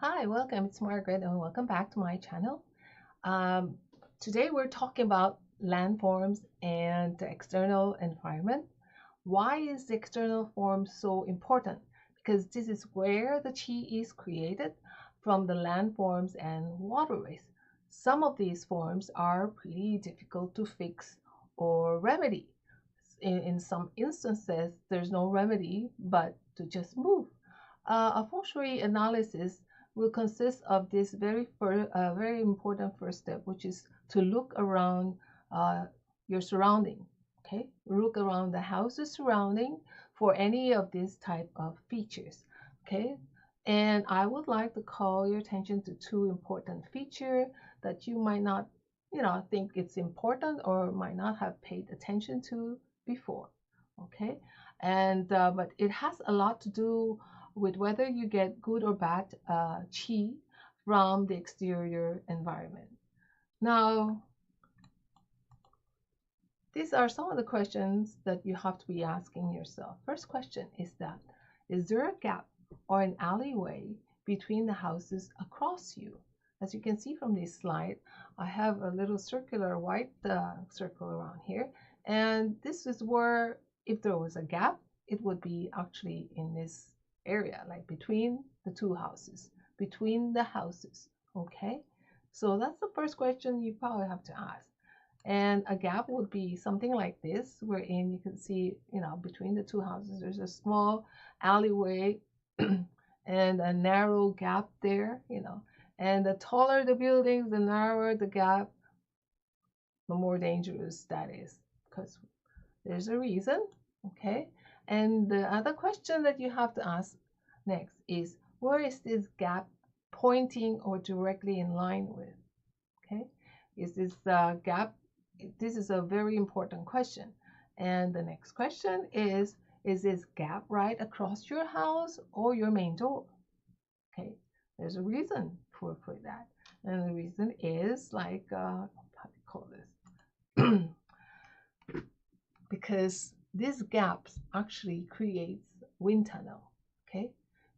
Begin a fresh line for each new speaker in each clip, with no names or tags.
Hi, welcome. It's Margaret, and welcome back to my channel. Um, Today we're talking about landforms and the external environment. Why is the external form so important? Because this is where the chi is created from the landforms and waterways. Some of these forms are pretty difficult to fix or remedy. In some instances, there's no remedy but to just move. A Feng Shui analysis will consist of this very important first step, which is to look around your surrounding. Okay, look around the houses surrounding for any of these type of features. Okay, and I would like to call your attention to two important features that you might not, think it's important or might not have paid attention to before. Okay, and but it has a lot to do with whether you get good or bad chi from the exterior environment. Now, these are some of the questions that you have to be asking yourself. First question is that, is there a gap or an alleyway between the houses across you? As you can see from this slide, I have a little circular white circle around here. And this is where, if there was a gap, it would be actually in this area, like between the two houses, between the houses, okay? So that's the first question you probably have to ask. And a gap would be something like this, wherein you can see, between the two houses, there's a small alleyway and a narrow gap there, And the taller the buildings, the narrower the gap, the more dangerous that is, because there's a reason, okay? And the other question that you have to ask next is, where is this gap pointing or directly in line with, okay? Is this gap, this is a very important question. And the next question is this gap right across your house or your main door? Okay, there's a reason for that. And the reason is like, how do you call this? Because these gaps actually creates wind tunnel, okay?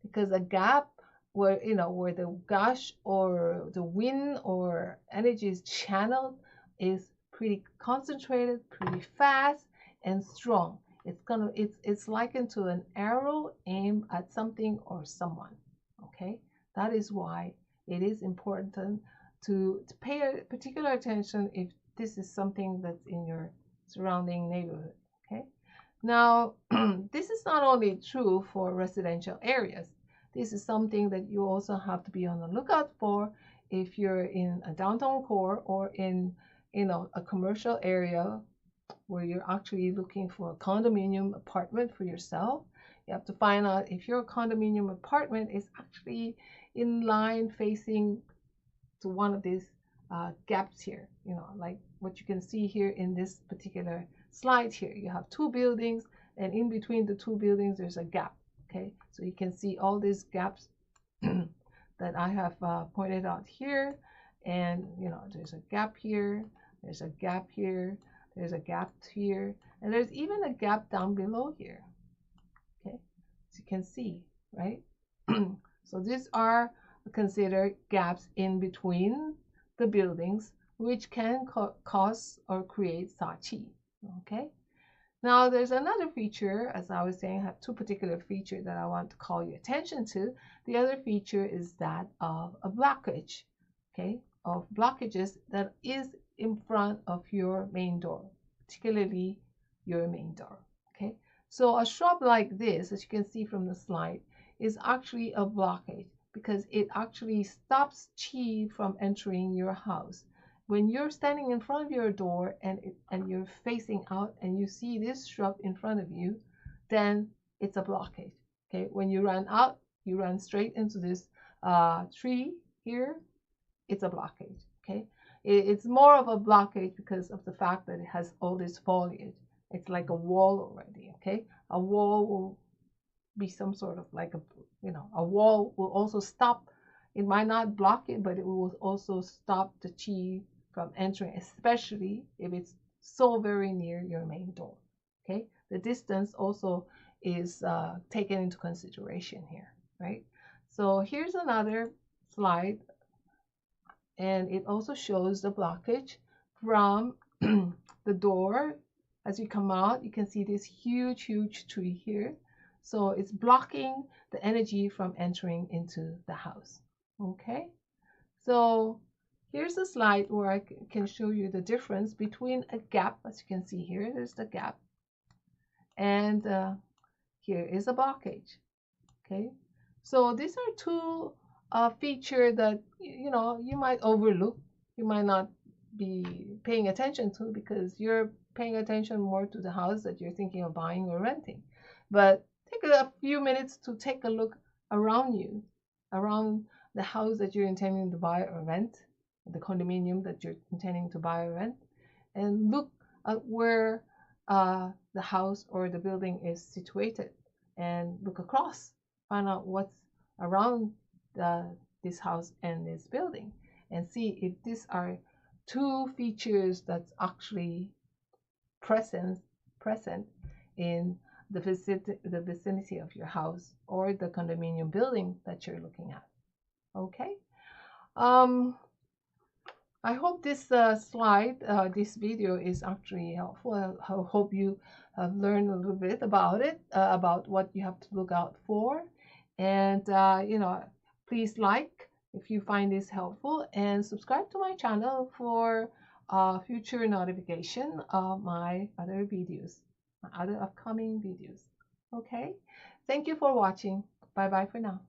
Because a gap where, where the gush or the wind or energy is channeled is pretty concentrated, pretty fast and strong. It's likened to an arrow aimed at something or someone, okay? That is why it is important to pay a particular attention if this is something that's in your surrounding neighborhood, okay? Now, this is not only true for residential areas. This is something that you also have to be on the lookout for if you're in a downtown core or in, a commercial area where you're actually looking for a condominium apartment for yourself. You have to find out if your condominium apartment is actually in line facing to one of these gaps here, like what you can see here in this particular slide here. You have two buildings, and in between the two buildings, there's a gap, okay? So you can see all these gaps that I have pointed out here. And, there's a gap here, there's a gap here, there's a gap here, and there's even a gap down below here, okay? As you can see, right? So these are considered gaps in between the buildings, which can cause or create sa qi, okay? Now, there's another feature, as I was saying, I have two particular features that I want to call your attention to. The other feature is that of a blockage, okay, of blockages that is in front of your main door, particularly your main door, okay? So a shrub like this, as you can see from the slide, is actually a blockage because it actually stops qi from entering your house. When you're standing in front of your door and you're facing out and you see this shrub in front of you, then it's a blockage. Okay, when you run out, you run straight into this tree here, it's a blockage. Okay, it's more of a blockage because of the fact that it has all this foliage. It's like a wall already. Okay, a wall will be some sort of like a wall will also stop. It might not block it, but it will also stop the qi from entering, especially if it's so very near your main door. Okay, the distance also is taken into consideration here, right? So here's another slide, and it also shows the blockage from the door. As you come out, you can see this huge tree here. So it's blocking the energy from entering into the house. Okay, so here's a slide where I can show you the difference between a gap. As you can see here, there's the gap, and here is a blockage. Okay, so these are two features that you might overlook, you might not be paying attention to because you're paying attention more to the house that you're thinking of buying or renting. But take a few minutes to take a look around you, around the house that you're intending to buy or rent, the condominium that you're intending to buy or rent, and look at where the house or the building is situated, and look across, find out what's around this house and this building, and see if these are two features that's actually present in the vicinity of your house or the condominium building that you're looking at. Okay. I hope this this video is actually helpful. I hope you have learned a little bit about it, about what you have to look out for. And, please like if you find this helpful, and subscribe to my channel for future notification of my other videos, my other upcoming videos. Okay. Thank you for watching. Bye bye for now.